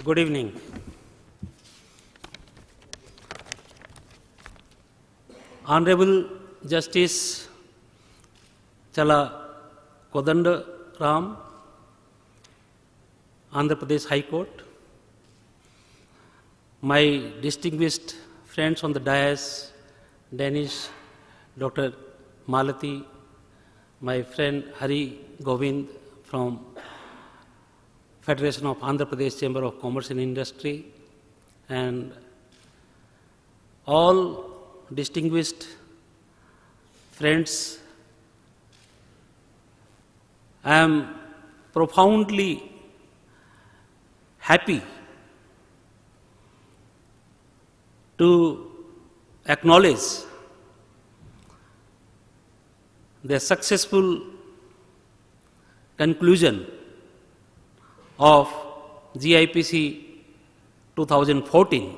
Good evening. Honorable Justice Chala Kodanda Ram, Andhra Pradesh High Court, my distinguished friends on the dais, Danish, Dr. Malati, my friend Hari Govind from Federation of Andhra Pradesh Chamber of Commerce and Industry, and all distinguished friends, I am profoundly happy to acknowledge the successful conclusion of GIPC 2014.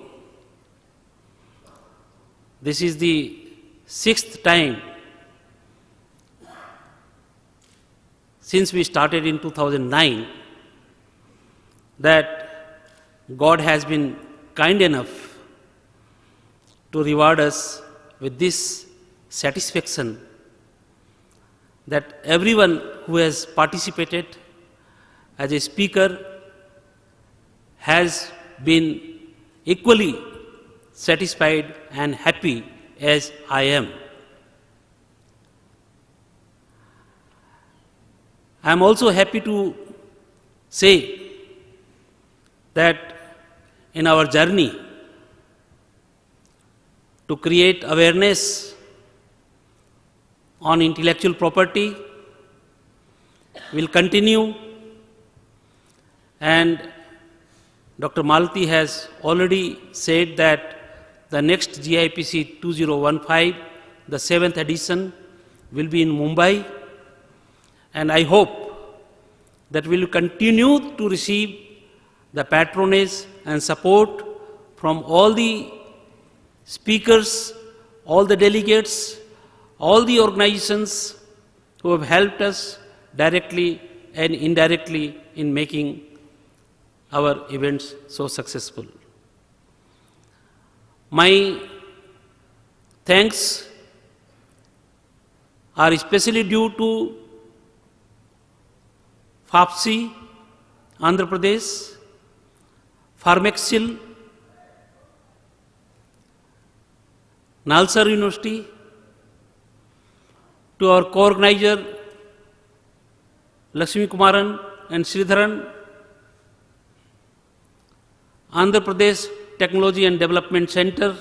This is the 6th time since we started in 2009 that God has been kind enough to reward us with this satisfaction that everyone who has participated as a speaker has been equally satisfied and happy as I am. I am also happy to say that in our journey to create awareness on intellectual property will continue, and Dr. Malati has already said that the next GIPC 2015, the 7th edition, will be in Mumbai, and I hope that we will continue to receive the patronage and support from all the speakers, all the delegates, all the organizations who have helped us directly and indirectly in making our events so successful. My thanks are especially due to FAPSI, Andhra Pradesh, Pharmexil, Nalsar University, to our co-organizer Lakshmi Kumaran and Sridharan, Andhra Pradesh Technology and Development Center,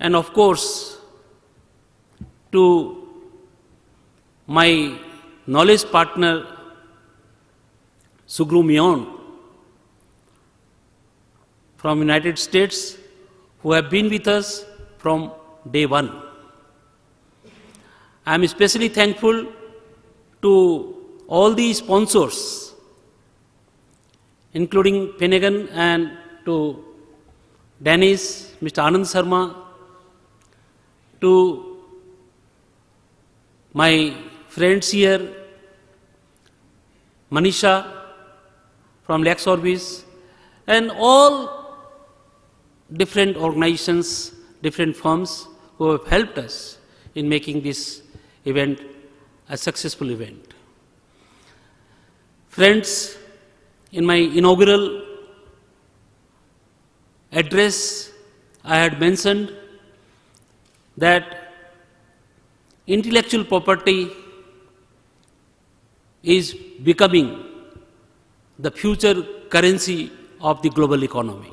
and of course to my knowledge partner Sugru Mion from United States, who have been with us from day one. I am especially thankful to all the sponsors, including Penegan, and to Danish, Mr. Anand Sharma, to my friends here, Manisha from Lex Orbis, and all different organizations, different firms who have helped us in making this event a successful event. Friends, in my inaugural address, I had mentioned that intellectual property is becoming the future currency of the global economy.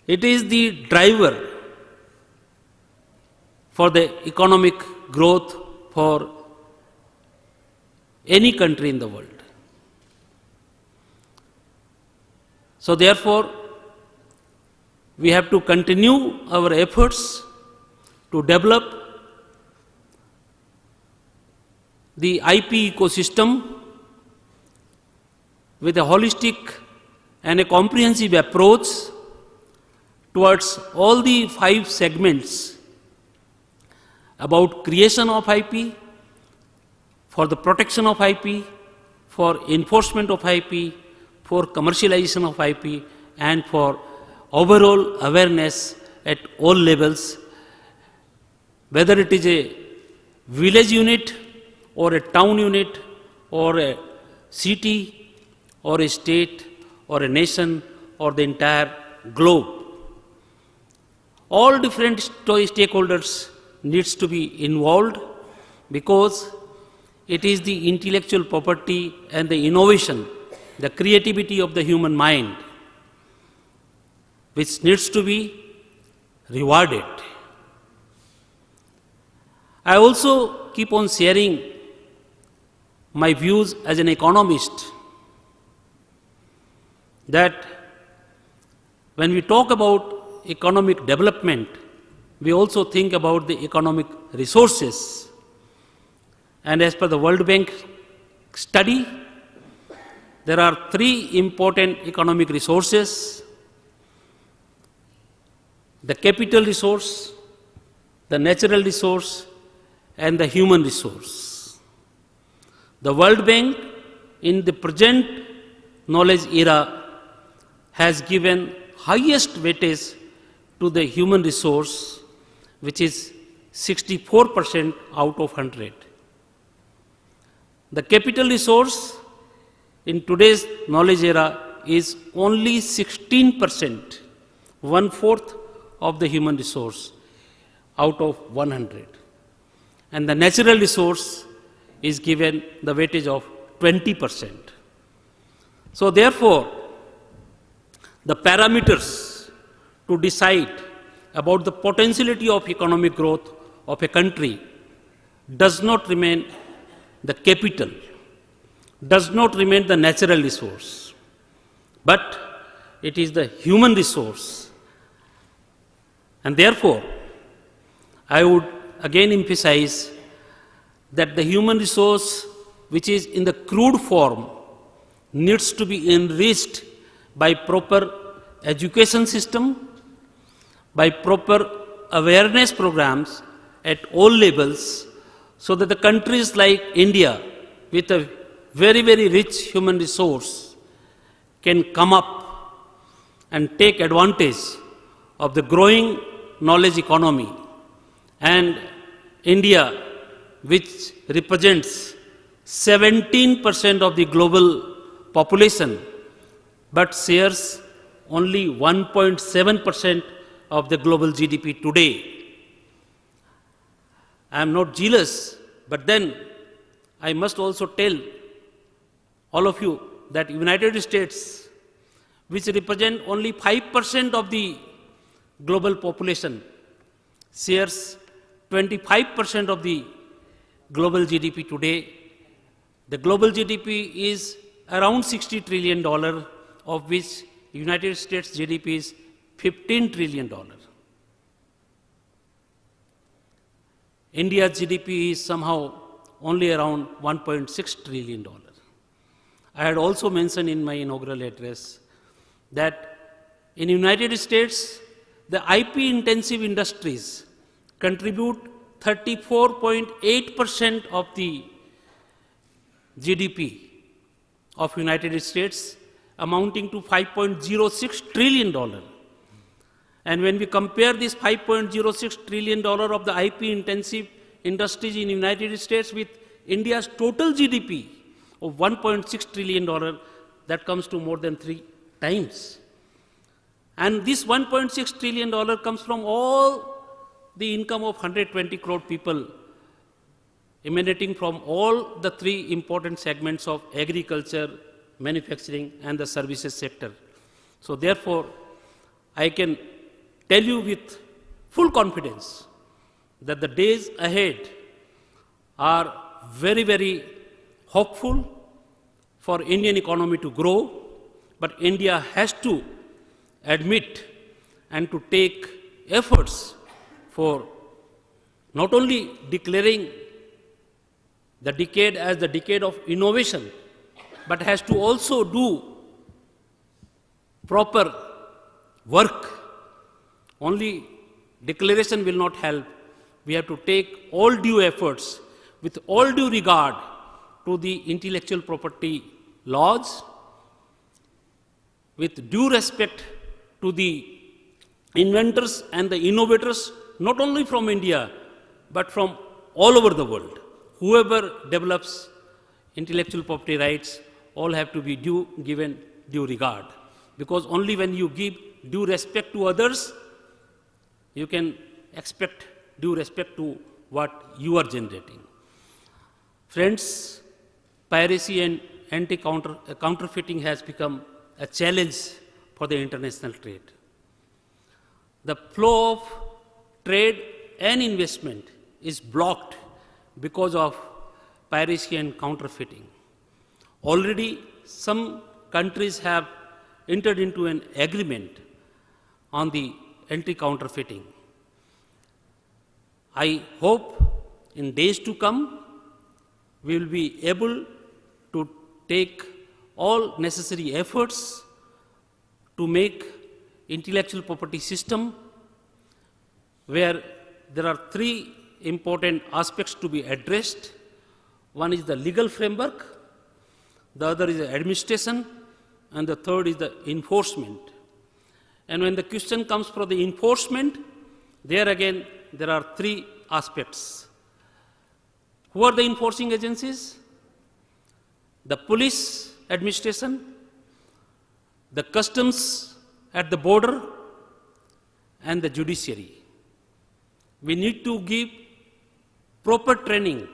It is the driver for the economic growth for any country in the world. So therefore, we have to continue our efforts to develop the IP ecosystem with a holistic and a comprehensive approach towards all the 5 segments about creation of IP, for the protection of IP, for enforcement of IP, for commercialization of IP, and for overall awareness at all levels, whether it is a village unit or a town unit or a city or a state or a nation or the entire globe. All different stakeholders needs to be involved, because it is the intellectual property and the innovation, the creativity of the human mind, which needs to be rewarded. I also keep on sharing my views as an economist that when we talk about economic development, we also think about the economic resources. And as per the World Bank study, there are three important economic resources: the capital resource, the natural resource, and the human resource. The World Bank in the present knowledge era has given highest weightage to the human resource, which is 64% out of 100. The capital resource in today's knowledge era is only 16%, 1/4 of the human resource out of 100. And the natural resource is given the weightage of 20%. So therefore, the parameters to decide about the potentiality of economic growth of a country does not remain the capital, does not remain the natural resource, but it is the human resource. And therefore, I would again emphasize that the human resource, which is in the crude form, needs to be enriched by proper education system, by proper awareness programs at all levels, so that the countries like India, with a very, very rich human resource, can come up and take advantage of the growing knowledge economy. And India, which represents 17% of the global population, but shares only 1.7% of the global GDP today. I am not jealous, but then I must also tell all of you that United States, which represent only 5% of the global population, shares 25% of the global GDP today. The global GDP is around $60 trillion, of which United States GDP is $15 trillion. India's GDP is somehow only around $1.6 trillion. I had also mentioned in my inaugural address that in United States, the IP-intensive industries contribute 34.8% of the GDP of United States, amounting to $5.06 trillion. And when we compare this $5.06 trillion of the IP-intensive industries in United States with India's total GDP of $1.6 trillion, that comes to more than 3 times. And this $1.6 trillion comes from all the income of 120 crore people, emanating from all the 3 important segments of agriculture, manufacturing, and the services sector. So therefore, I can tell you with full confidence that the days ahead are very, very hopeful for Indian economy to grow, but India has to admit and to take efforts for not only declaring the decade as the decade of innovation, but has to also do proper work. Only declaration will not help. We have to take all due efforts with all due regard to the intellectual property laws with due respect to the inventors and the innovators, not only from India, but from all over the world. Whoever develops intellectual property rights, all have to be given due regard. Because only when you give due respect to others, you can expect due respect to what you are generating. Friends, piracy and counterfeiting has become a challenge for the international trade. The flow of trade and investment is blocked because of piracy and counterfeiting. Already, some countries have entered into an agreement on the anti-counterfeiting. I hope in days to come, we will be able to take all necessary efforts to make intellectual property system where there are three important aspects to be addressed. One is the legal framework, the other is the administration, and the third is the enforcement. And when the question comes for the enforcement, there again there are three aspects. Who are the enforcing agencies? The police administration, the customs at the border, and the judiciary. We need to give proper training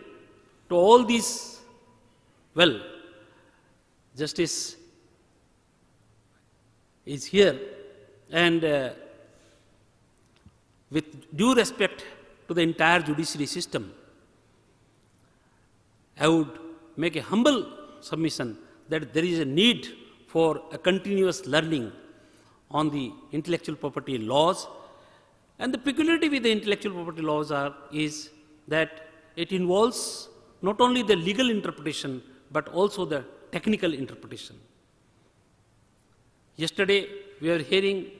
to all these. Well, justice is here, and with due respect to the entire judiciary system, I would make a humble submission that there is a need for a continuous learning on the intellectual property laws. And the peculiarity with the intellectual property laws is that it involves not only the legal interpretation, but also the technical interpretation. Yesterday, we were hearing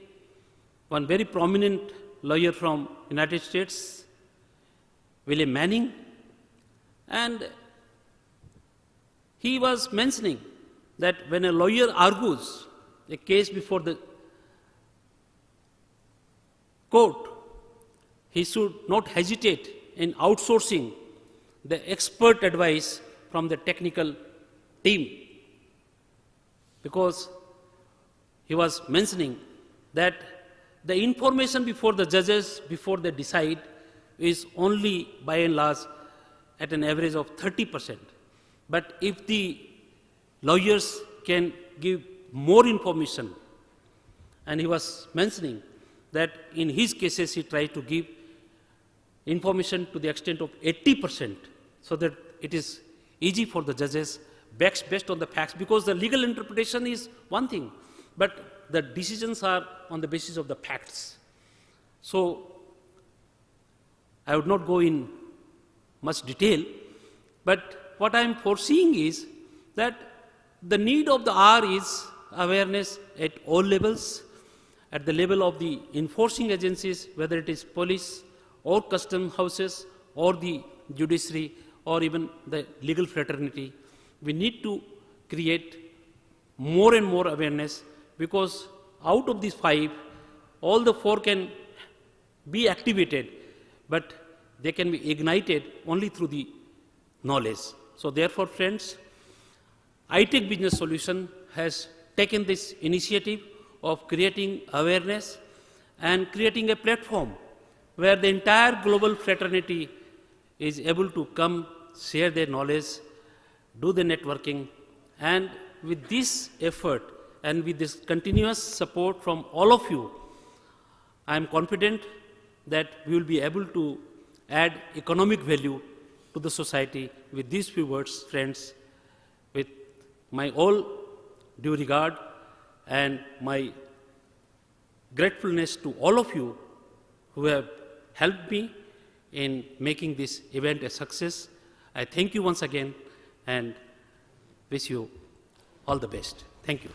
one very prominent lawyer from United States, William Manning, and he was mentioning that when a lawyer argues a case before the court, he should not hesitate in outsourcing the expert advice from the technical team, because he was mentioning that the information before the judges, before they decide, is only by and large at an average of 30%. But if the lawyers can give more information, and he was mentioning that in his cases he tried to give information to the extent of 80%, so that it is easy for the judges based on the facts, because the legal interpretation is one thing, but the decisions are on the basis of the facts. So I would not go in much detail, but what I am foreseeing is that the need of the hour is awareness at all levels, at the level of the enforcing agencies, whether it is police or custom houses or the judiciary or even the legal fraternity. We need to create more and more awareness, because out of these five, all the four can be activated, but they can be ignited only through the knowledge. So therefore, friends, iTech Business Solution has taken this initiative of creating awareness and creating a platform where the entire global fraternity is able to come, share their knowledge, do the networking, and with this effort and with this continuous support from all of you, I am confident that we will be able to add economic value to the society. With these few words, friends, with my all due regard and my gratefulness to all of you who have helped me in making this event a success, I thank you once again and wish you all the best. Thank you.